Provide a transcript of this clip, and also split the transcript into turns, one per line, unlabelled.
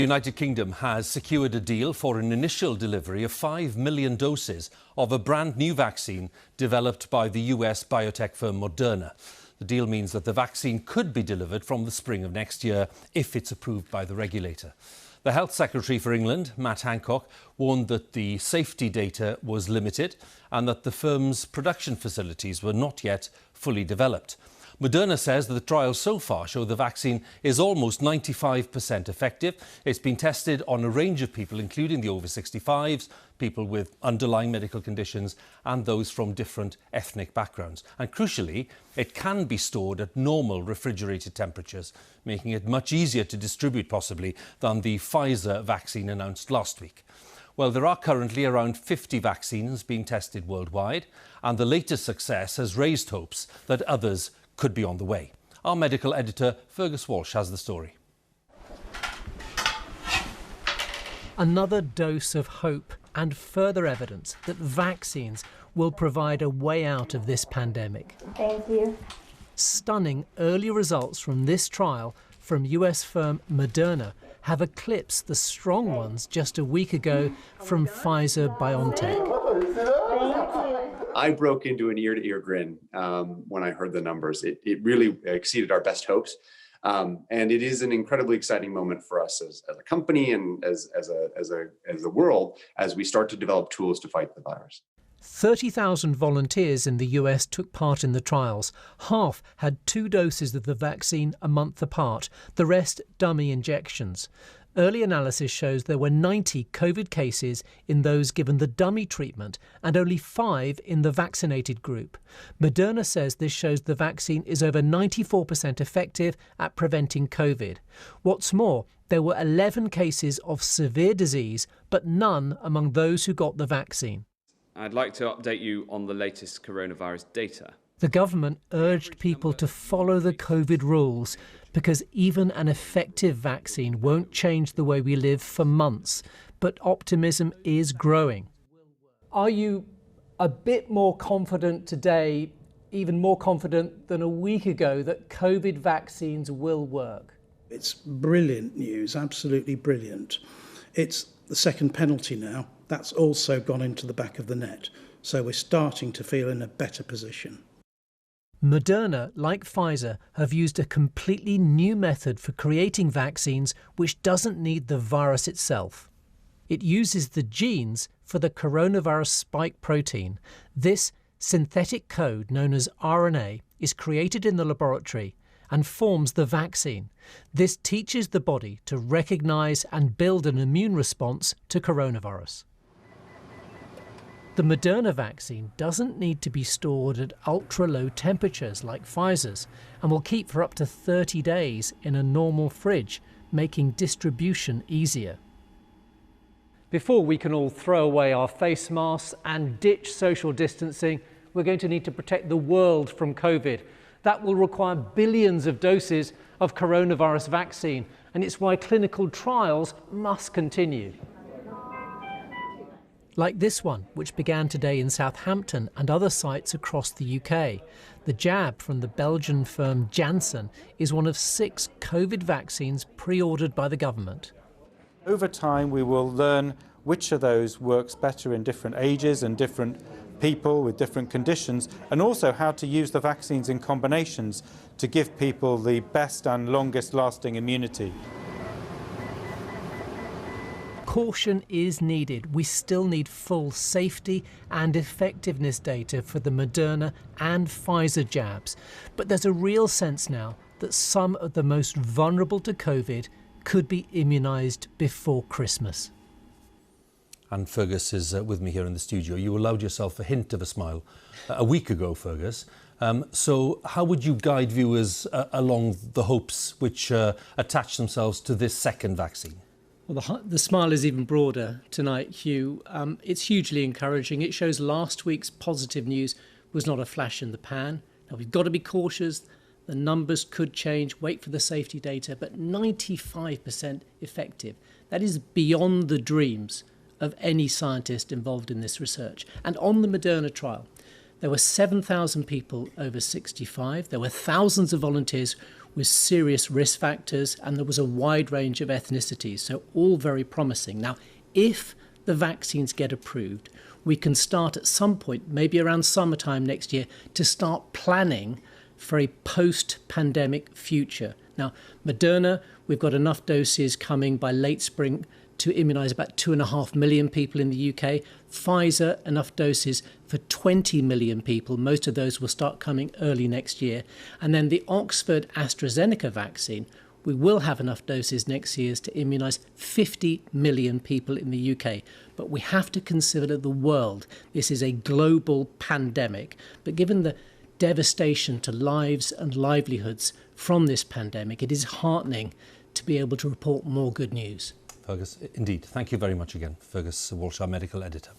The United Kingdom has secured a deal for an initial delivery of 5 million doses of a brand new vaccine developed by the US biotech firm Moderna. The deal means that the vaccine could be delivered from the spring of next year if it's approved by the regulator. The Health Secretary for England, Matt Hancock, warned that the safety data was limited and that the firm's production facilities were not yet fully developed. Moderna says that the trials so far show the vaccine is almost 95% effective. It's been tested on a range of people, including the over 65s, people with underlying medical conditions and those from different ethnic backgrounds. And crucially, it can be stored at normal refrigerated temperatures, making it much easier to distribute possibly than the Pfizer vaccine announced last week. Well, there are currently around 50 vaccines being tested worldwide, and the latest success has raised hopes that others could be on the way. Our medical editor, Fergus Walsh, has the story.
Another dose of hope and further evidence that vaccines will provide a way out of this pandemic.
Thank you.
Stunning early results from this trial from US firm Moderna have eclipsed the strong ones just a week ago from Pfizer BioNTech.
I broke into an ear-to-ear grin when I heard the numbers. It really exceeded our best hopes. And it is an incredibly exciting moment for us as a company and as a world as we start to develop tools to fight the virus.
30,000 volunteers in the US took part in the trials. Half had 2 doses of the vaccine a month apart, the rest dummy injections. Early analysis shows there were 90 COVID cases in those given the dummy treatment and only 5 in the vaccinated group. Moderna says this shows the vaccine is over 94% effective at preventing COVID. What's more, there were 11 cases of severe disease, but none among those who got the vaccine.
I'd like to update you on the latest coronavirus data.
The government urged people to follow the COVID rules because even an effective vaccine won't change the way we live for months. But optimism is growing. Are you a bit more confident today, even more confident than a week ago, that COVID vaccines will work?
It's brilliant news, absolutely brilliant. It's the second penalty now. That's also gone into the back of the net. So we're starting to feel in a better position.
Moderna, like Pfizer, have used a completely new method for creating vaccines which doesn't need the virus itself. It uses the genes for the coronavirus spike protein. This synthetic code, known as RNA, is created in the laboratory and forms the vaccine. This teaches the body to recognize and build an immune response to coronavirus. The Moderna vaccine doesn't need to be stored at ultra-low temperatures like Pfizer's and will keep for up to 30 days in a normal fridge, making distribution easier. Before we can all throw away our face masks and ditch social distancing, we're going to need to protect the world from COVID. That will require billions of doses of coronavirus vaccine, and it's why clinical trials must continue. Like this one, which began today in Southampton and other sites across the UK. The jab from the Belgian firm Janssen is one of 6 COVID vaccines pre-ordered by the government.
Over time, we will learn which of those works better in different ages and different people with different conditions, and also how to use the vaccines in combinations to give people the best and longest lasting immunity.
Caution is needed. We still need full safety and effectiveness data for the Moderna and Pfizer jabs. But there's a real sense now that some of the most vulnerable to COVID could be immunised before Christmas.
And Fergus is with me here in the studio. You allowed yourself a hint of a smile a week ago, Fergus. So how would you guide viewers along the hopes which attach themselves to this second vaccine?
Well, the smile is even broader tonight, Huw. It's hugely encouraging. It shows last week's positive news was not a flash in the pan. Now, we've got to be cautious. The numbers could change. Wait for the safety data. But 95% effective. That is beyond the dreams of any scientist involved in this research. And on the Moderna trial, there were 7,000 people over 65. There were thousands of volunteers with serious risk factors, and there was a wide range of ethnicities, so all very promising. Now, if the vaccines get approved, we can start at some point, maybe around summertime next year, to start planning for a post-pandemic future. Now, Moderna, we've got enough doses coming by late spring to immunise about 2.5 million people in the UK. Pfizer, enough doses for 20 million people. Most of those will start coming early next year. And then the Oxford AstraZeneca vaccine, we will have enough doses next year to immunise 50 million people in the UK. But we have to consider the world. This is a global pandemic. But given the devastation to lives and livelihoods from this pandemic, it is heartening to be able to report more good news.
Fergus, indeed. Thank you very much again. Fergus Walsh, our medical editor.